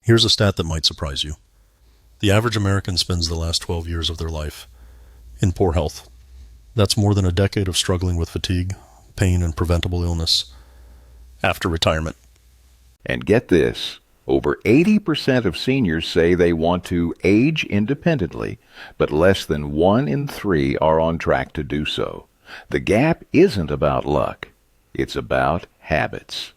Here's a stat that might surprise you. The average American spends the last 12 years of their life in poor health. That's more than a decade of struggling with fatigue, pain, and preventable illness after retirement. And get this, over 80% of seniors say they want to age independently, but less than 1 in 3 are on track to do so. The gap isn't about luck. It's about habits.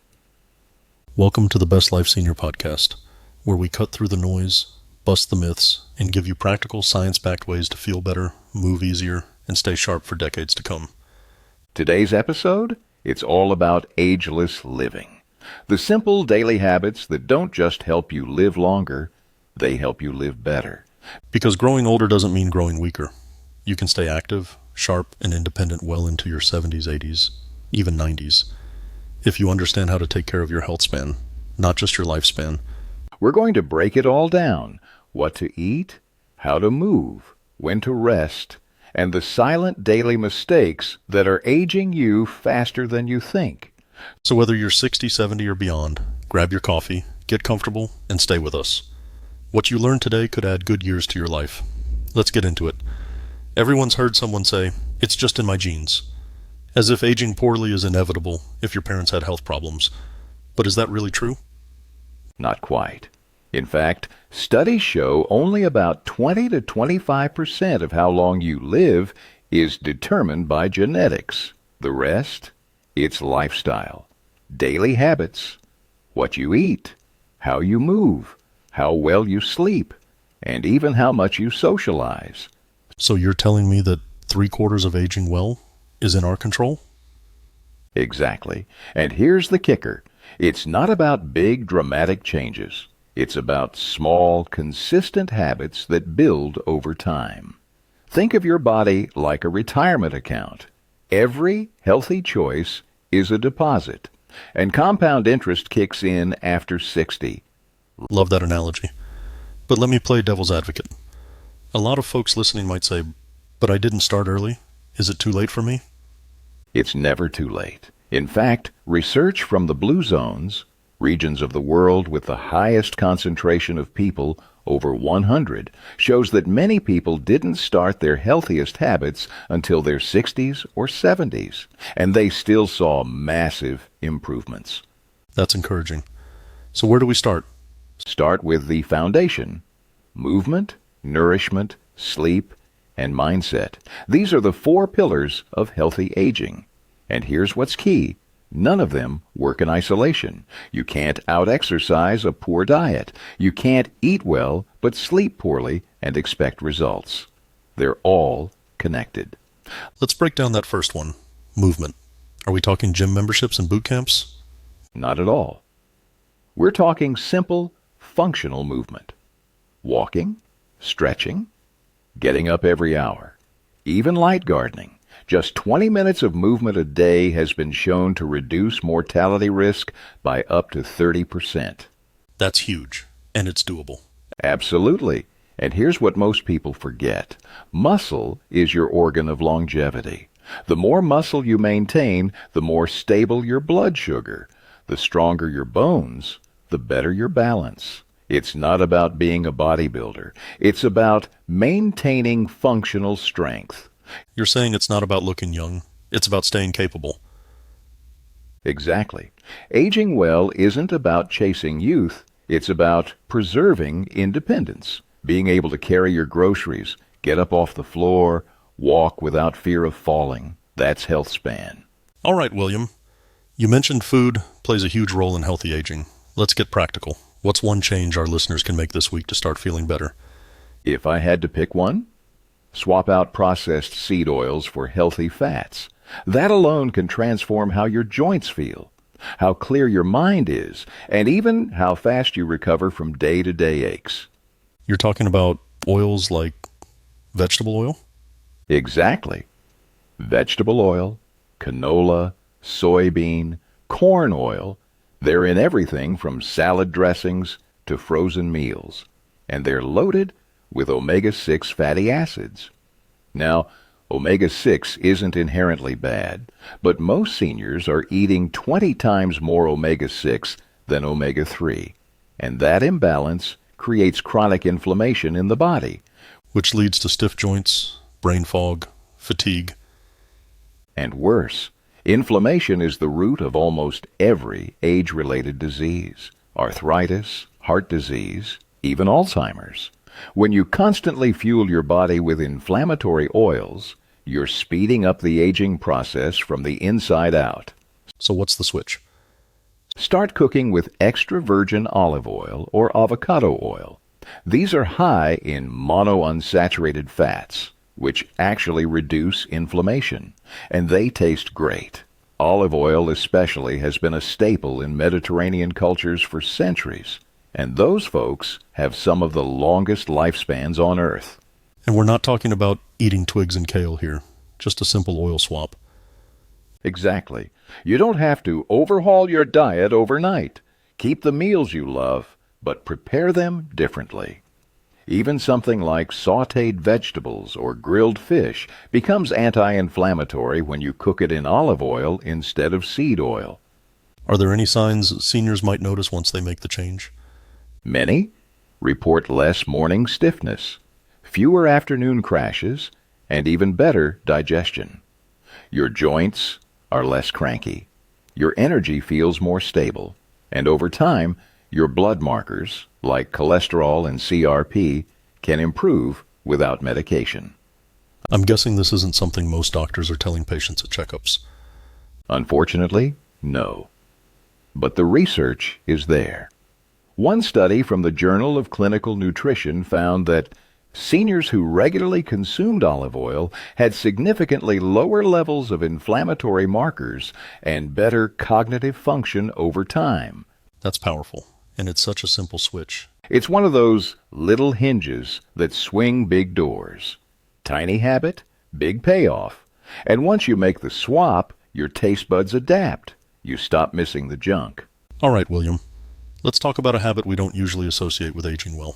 Welcome to the Best Life Senior Podcast, where we cut through the noise, bust the myths, and give you practical, science-backed ways to feel better, move easier, and stay sharp for decades to come. Today's episode, it's all about ageless living. The simple daily habits that don't just help you live longer, they help you live better. Because growing older doesn't mean growing weaker. You can stay active, sharp, and independent well into your 70s, 80s, even 90s, if you understand how to take care of your health span, not just your lifespan. We're going to break it all down: what to eat, how to move, when to rest, and the silent daily mistakes that are aging you faster than you think. So whether you're 60, 70, or beyond, grab your coffee, get comfortable, and stay with us. What you learn today could add good years to your life. Let's get into it. Everyone's heard someone say, "It's just in my genes," as if aging poorly is inevitable if your parents had health problems. But is that really true? Not quite. In fact, studies show only about 20 to 25% of how long you live is determined by genetics. The rest, it's lifestyle, daily habits, what you eat, how you move, how well you sleep, and even how much you socialize. So you're telling me that 3/4 of aging well is in our control? Exactly. And here's the kicker. It's not about big, dramatic changes. It's about small, consistent habits that build over time. Think of your body like a retirement account. Every healthy choice is a deposit, and compound interest kicks in after 60. Love that analogy. But let me play devil's advocate. A lot of folks listening might say, "But I didn't start early. Is it too late for me?" It's never too late. In fact, research from the blue zones, regions of the world with the highest concentration of people, over 100, shows that many people didn't start their healthiest habits until their 60s or 70s, and they still saw massive improvements. That's encouraging. So where do we start? Start with the foundation: movement, nourishment, sleep, and mindset. These are the 4 pillars of healthy aging. And here's what's key. None of them work in isolation. You can't out-exercise a poor diet. You can't eat well but sleep poorly and expect results. They're all connected. Let's break down that first one, movement. Are we talking gym memberships and boot camps? Not at all. We're talking simple, functional movement. Walking, stretching, getting up every hour, even light gardening. Just 20 minutes of movement a day has been shown to reduce mortality risk by up to 30%. That's huge, and it's doable. Absolutely. And here's what most people forget. Muscle is your organ of longevity. The more muscle you maintain, the more stable your blood sugar. The stronger your bones, the better your balance. It's not about being a bodybuilder. It's about maintaining functional strength. You're saying it's not about looking young. It's about staying capable. Exactly. Aging well isn't about chasing youth. It's about preserving independence, being able to carry your groceries, get up off the floor, walk without fear of falling. That's Healthspan. All right, William. You mentioned food plays a huge role in healthy aging. Let's get practical. What's one change our listeners can make this week to start feeling better? If I had to pick one, swap out processed seed oils for healthy fats. That alone can transform how your joints feel, how clear your mind is, and even how fast you recover from day-to-day aches. You're talking about oils like vegetable oil? Exactly. Vegetable oil, canola, soybean, corn oil. They're in everything from salad dressings to frozen meals, and they're loaded with omega-6 fatty acids. Now, omega-6 isn't inherently bad, but most seniors are eating 20 times more omega-6 than omega-3, and that imbalance creates chronic inflammation in the body. Which leads to stiff joints, brain fog, fatigue. And worse, inflammation is the root of almost every age-related disease, arthritis, heart disease, even Alzheimer's. When you constantly fuel your body with inflammatory oils, you're speeding up the aging process from the inside out. So what's the switch? Start cooking with extra virgin olive oil or avocado oil. These are high in monounsaturated fats, which actually reduce inflammation, and they taste great. Olive oil especially has been a staple in Mediterranean cultures for centuries, and those folks have some of the longest lifespans on Earth. And we're not talking about eating twigs and kale here, just a simple oil swap. Exactly. You don't have to overhaul your diet overnight. Keep the meals you love, but prepare them differently. Even something like sautéed vegetables or grilled fish becomes anti-inflammatory when you cook it in olive oil instead of seed oil. Are there any signs seniors might notice once they make the change? Many report less morning stiffness, fewer afternoon crashes, and even better digestion. Your joints are less cranky. Your energy feels more stable, and over time, your blood markers, like cholesterol and CRP, can improve without medication. I'm guessing this isn't something most doctors are telling patients at checkups. Unfortunately, no. But the research is there. One study from the Journal of Clinical Nutrition found that seniors who regularly consumed olive oil had significantly lower levels of inflammatory markers and better cognitive function over time. That's powerful, and it's such a simple switch. It's one of those little hinges that swing big doors. Tiny habit, big payoff. And once you make the swap, your taste buds adapt. You stop missing the junk. All right, William. Let's talk about a habit we don't usually associate with aging well.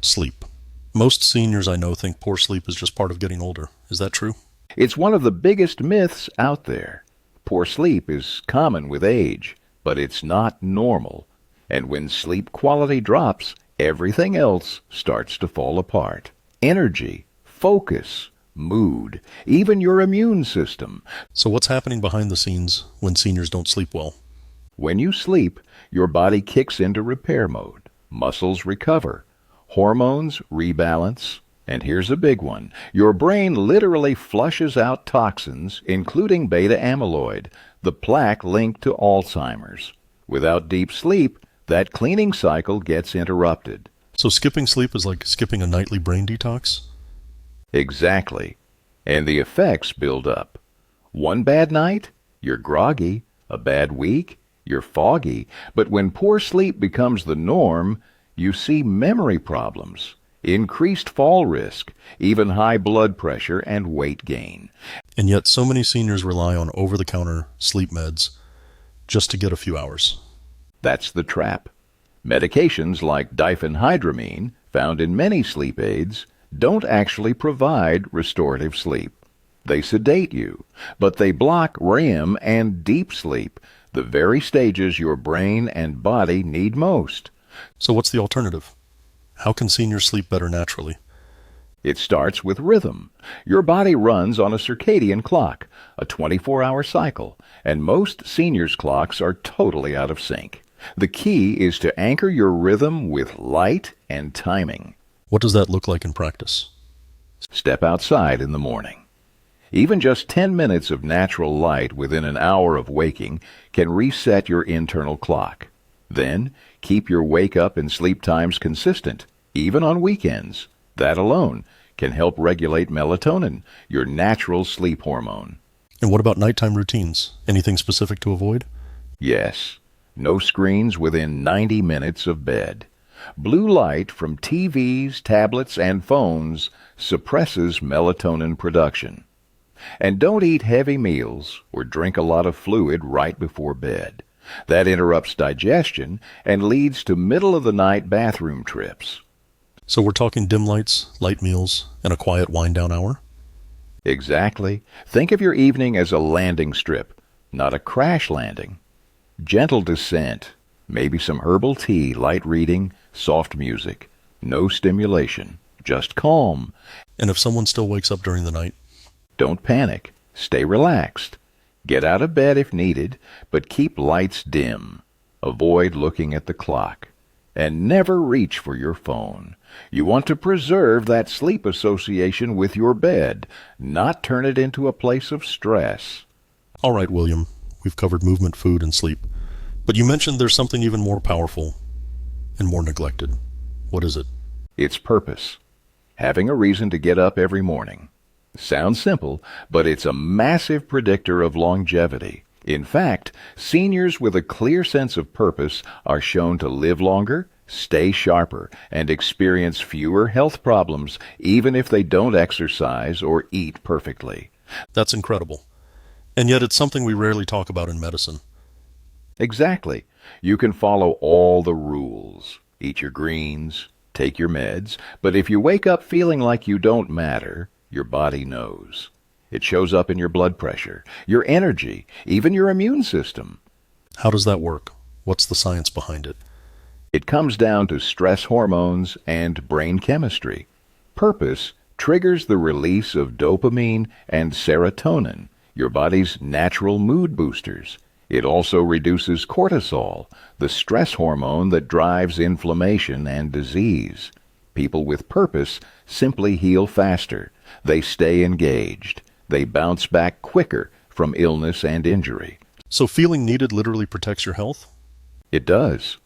Sleep. Most seniors I know think poor sleep is just part of getting older. Is that true? It's one of the biggest myths out there. Poor sleep is common with age, but it's not normal. And when sleep quality drops, everything else starts to fall apart. Energy, focus, mood, even your immune system. So what's happening behind the scenes when seniors don't sleep well? When you sleep, your body kicks into repair mode. Muscles recover. Hormones rebalance. And here's a big one. Your brain literally flushes out toxins, including beta amyloid, the plaque linked to Alzheimer's. Without deep sleep, that cleaning cycle gets interrupted. So skipping sleep is like skipping a nightly brain detox? Exactly. And the effects build up. One bad night, you're groggy. A bad week, you're foggy. But when poor sleep becomes the norm, you see memory problems, increased fall risk, even high blood pressure and weight gain. And yet so many seniors rely on over-the-counter sleep meds just to get a few hours. That's the trap. Medications like diphenhydramine, found in many sleep aids, don't actually provide restorative sleep. They sedate you, but they block REM and deep sleep, the very stages your brain and body need most. So what's the alternative? How can seniors sleep better naturally? It starts with rhythm. Your body runs on a circadian clock, a 24-hour cycle, and most seniors' clocks are totally out of sync. The key is to anchor your rhythm with light and timing. What does that look like in practice? Step outside in the morning. Even just 10 minutes of natural light within an hour of waking can reset your internal clock. Then, keep your wake-up and sleep times consistent, even on weekends. That alone can help regulate melatonin, your natural sleep hormone. And what about nighttime routines? Anything specific to avoid? Yes. No screens within 90 minutes of bed. Blue light from TVs, tablets, and phones suppresses melatonin production. And don't eat heavy meals or drink a lot of fluid right before bed. That interrupts digestion and leads to middle-of-the-night bathroom trips. So we're talking dim lights, light meals, and a quiet wind-down hour? Exactly. Think of your evening as a landing strip, not a crash landing. Gentle descent, Maybe some herbal tea, light reading, soft music. No stimulation, just calm. And if someone still wakes up during the night? Don't panic. Stay relaxed. Get out of bed if needed, but keep lights dim. Avoid looking at the clock. And never reach for your phone. You want to preserve that sleep association with your bed, not turn it into a place of stress. All right, William, we've covered movement, food, and sleep. But you mentioned there's something even more powerful and more neglected. What is it? It's purpose. Having a reason to get up every morning. Sounds simple, but it's a massive predictor of longevity. In fact, seniors with a clear sense of purpose are shown to live longer, stay sharper, and experience fewer health problems even if they don't exercise or eat perfectly. That's incredible. And yet it's something we rarely talk about in medicine. Exactly. You can follow all the rules. Eat your greens, take your meds, but if you wake up feeling like you don't matter, your body knows. It shows up in your blood pressure, your energy, even your immune system. How does that work? What's the science behind it? It comes down to stress hormones and brain chemistry. Purpose triggers the release of dopamine and serotonin, your body's natural mood boosters. It also reduces cortisol, the stress hormone that drives inflammation and disease. People with purpose simply heal faster. They stay engaged. They bounce back quicker from illness and injury. So feeling needed literally protects your health? It does.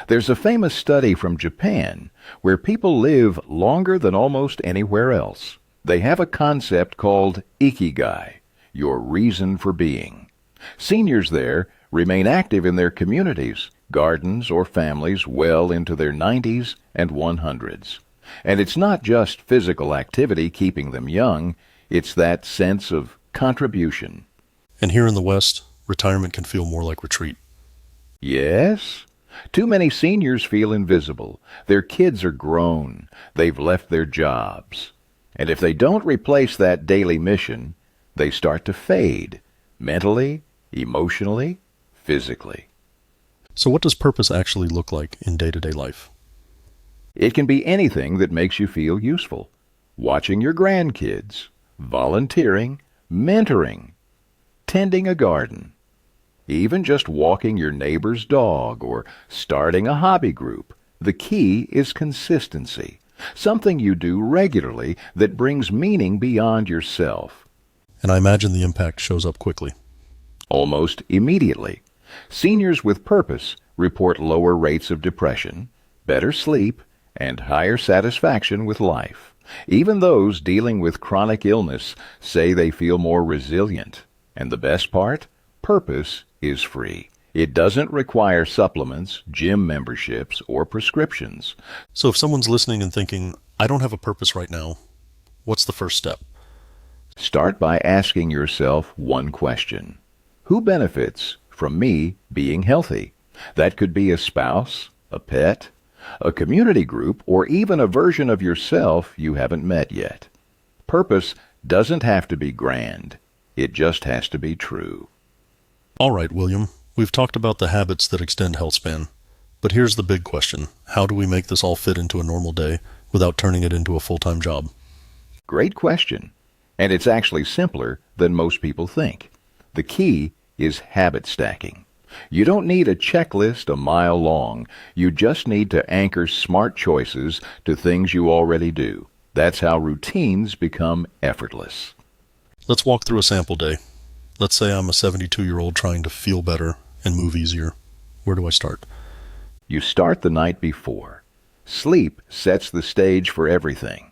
There's a famous study from Japan where people live longer than almost anywhere else. They have a concept called ikigai, your reason for being. Seniors there remain active in their communities, gardens, or families well into their 90s and 100s. And it's not just physical activity keeping them young, it's that sense of contribution. And here in the West, retirement can feel more like retreat. Yes. Too many seniors feel invisible. Their kids are grown. They've left their jobs. And if they don't replace that daily mission, they start to fade, mentally, emotionally, physically. So what does purpose actually look like in day-to-day life? It can be anything that makes you feel useful. Watching your grandkids, volunteering, mentoring, tending a garden, even just walking your neighbor's dog or starting a hobby group. The key is consistency, something you do regularly that brings meaning beyond yourself. And I imagine the impact shows up quickly. Almost immediately. Seniors with purpose report lower rates of depression, better sleep, and higher satisfaction with life. Even those dealing with chronic illness say they feel more resilient. And the best part? Purpose is free. It doesn't require supplements, gym memberships, or prescriptions. So if someone's listening and thinking, I don't have a purpose right now, what's the first step? Start by asking yourself one question. Who benefits from me being healthy? That could be a spouse, a pet, a community group, or even a version of yourself you haven't met yet. Purpose doesn't have to be grand. It just has to be true. All right, William, we've talked about the habits that extend Healthspan. But here's the big question. How do we make this all fit into a normal day without turning it into a full-time job? Great question. And it's actually simpler than most people think. The key is habit stacking. You don't need a checklist a mile long. You just need to anchor smart choices to things you already do. That's how routines become effortless. Let's walk through a sample day. Let's say I'm a 72-year-old trying to feel better and move easier. Where do I start? You start the night before. Sleep sets the stage for everything.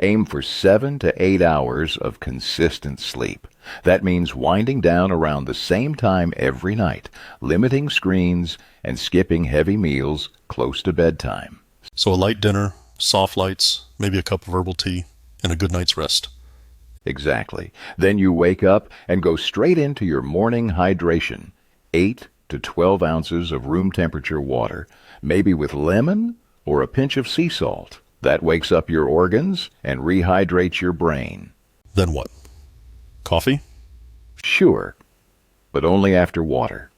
Aim for 7 to 8 hours of consistent sleep. That means winding down around the same time every night, limiting screens, and skipping heavy meals close to bedtime. So a light dinner, soft lights, maybe a cup of herbal tea, and a good night's rest. Exactly. Then you wake up and go straight into your morning hydration. 8 to 12 ounces of room temperature water, maybe with lemon or a pinch of sea salt. That wakes up your organs and rehydrates your brain. Then what? Coffee? Sure, but only after water.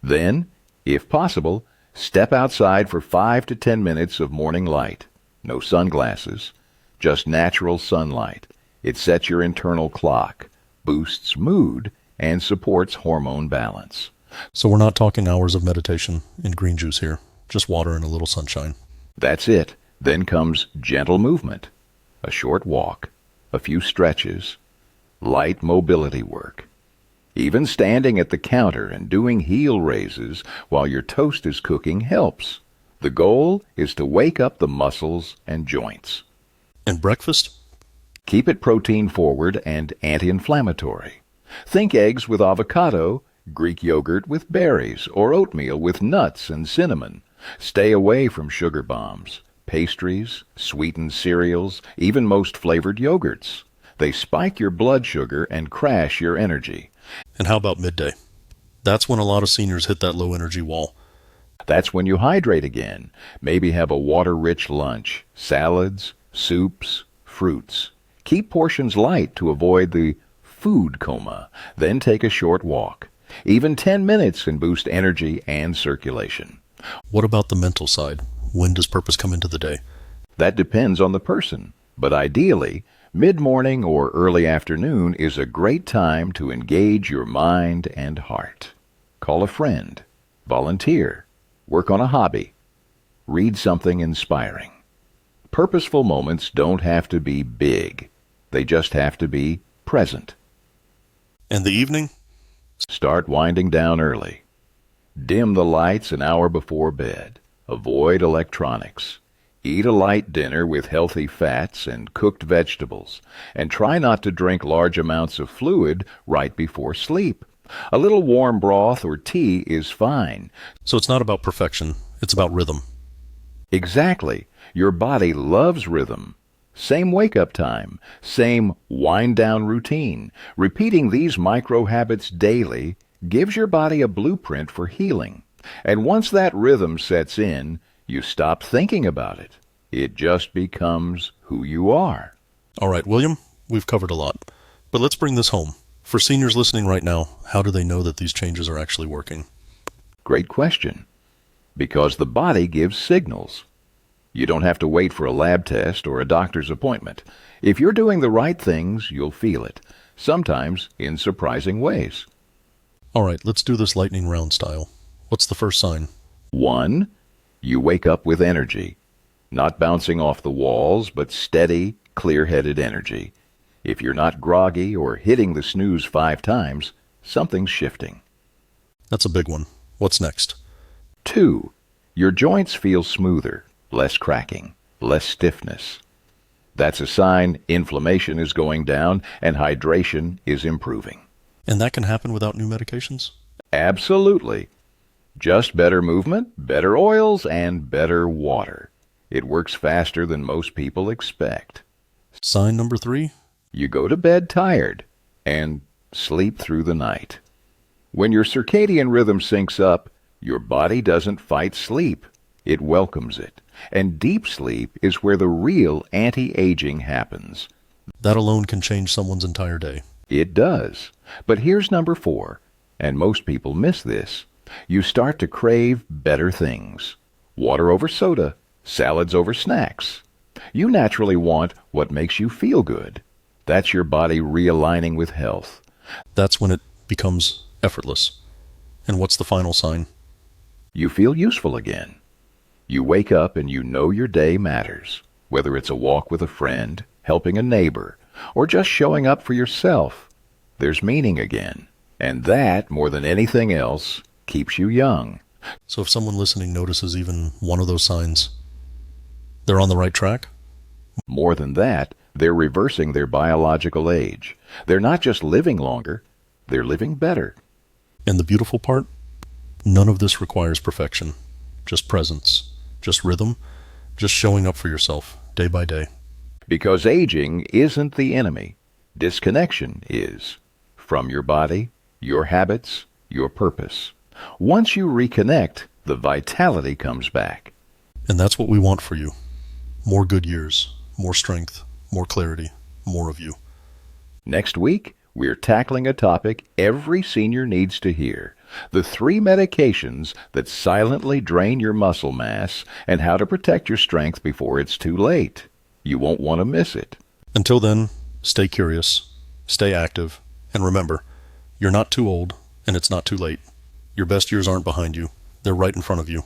Then, if possible, Step outside for 5 to 10 minutes of morning light. No sunglasses, just natural sunlight. It sets your internal clock, boosts mood, and supports hormone balance. So we're not talking hours of meditation and green juice here, just water and a little sunshine. That's it. Then comes gentle movement, a short walk, a few stretches, light mobility work. Even standing at the counter and doing heel raises while your toast is cooking helps. The goal is to wake up the muscles and joints. And breakfast? Keep it protein forward and anti-inflammatory. Think eggs with avocado, Greek yogurt with berries, or oatmeal with nuts and cinnamon. Stay away from sugar bombs, pastries, sweetened cereals, even most flavored yogurts. They spike your blood sugar and crash your energy. And how about midday? That's when a lot of seniors hit that low energy wall. That's when you hydrate again. Maybe have a water-rich lunch, salads, soups, fruits. Keep portions light to avoid the food coma. Then take a short walk. Even 10 minutes can boost energy and circulation. What about the mental side? When does purpose come into the day? That depends on the person, but ideally, mid-morning or early afternoon is a great time to engage your mind and heart. Call a friend, volunteer, work on a hobby, read something inspiring. Purposeful moments don't have to be big. They just have to be present. And the evening? Start winding down early. Dim the lights an hour before bed. Avoid electronics. Eat a light dinner with healthy fats and cooked vegetables, and try not to drink large amounts of fluid right before sleep. A little warm broth or tea is fine. So it's not about perfection, it's about rhythm. Exactly. Your body loves rhythm. Same wake-up time, same wind-down routine. Repeating these micro habits daily gives your body a blueprint for healing. And once that rhythm sets in, you stop thinking about it. It just becomes who you are. All right, William, we've covered a lot. But let's bring this home. For seniors listening right now, how do they know that these changes are actually working? Great question. Because the body gives signals. You don't have to wait for a lab test or a doctor's appointment. If you're doing the right things, you'll feel it, sometimes in surprising ways. All right, let's do this lightning round style. What's the first sign? 1. You wake up with energy. Not bouncing off the walls, but steady, clear-headed energy. If you're not groggy or hitting the snooze 5 times, something's shifting. That's a big one. What's next? 2. Your joints feel smoother, less cracking, less stiffness. That's a sign inflammation is going down and hydration is improving. And that can happen without new medications? Absolutely. Just better movement, better oils, and better water. It works faster than most people expect. Sign number 3? You go to bed tired and sleep through the night. When your circadian rhythm syncs up, your body doesn't fight sleep. It welcomes it. And deep sleep is where the real anti-aging happens. That alone can change someone's entire day. It does. But here's number 4, and most people miss this. You start to crave better things. Water over soda, salads over snacks. You naturally want what makes you feel good. That's your body realigning with health. That's when it becomes effortless. And what's the final sign? You feel useful again. You wake up and you know your day matters, whether it's a walk with a friend, helping a neighbor, or just showing up for yourself. There's meaning again. And that, more than anything else, keeps you young. So if someone listening notices even one of those signs, they're on the right track? More than that, they're reversing their biological age. They're not just living longer, they're living better. And the beautiful part? None of this requires perfection. Just presence, just rhythm, just showing up for yourself day by day. Because aging isn't the enemy. Disconnection is. From your body, your habits, your purpose. Once you reconnect, the vitality comes back. And that's what we want for you. More good years, more strength, more clarity, more of you. Next week, we're tackling a topic every senior needs to hear. the 3 medications that silently drain your muscle mass, and how to protect your strength before it's too late. You won't want to miss it. Until then, stay curious, stay active, and remember, you're not too old, and it's not too late. Your best years aren't behind you. They're right in front of you.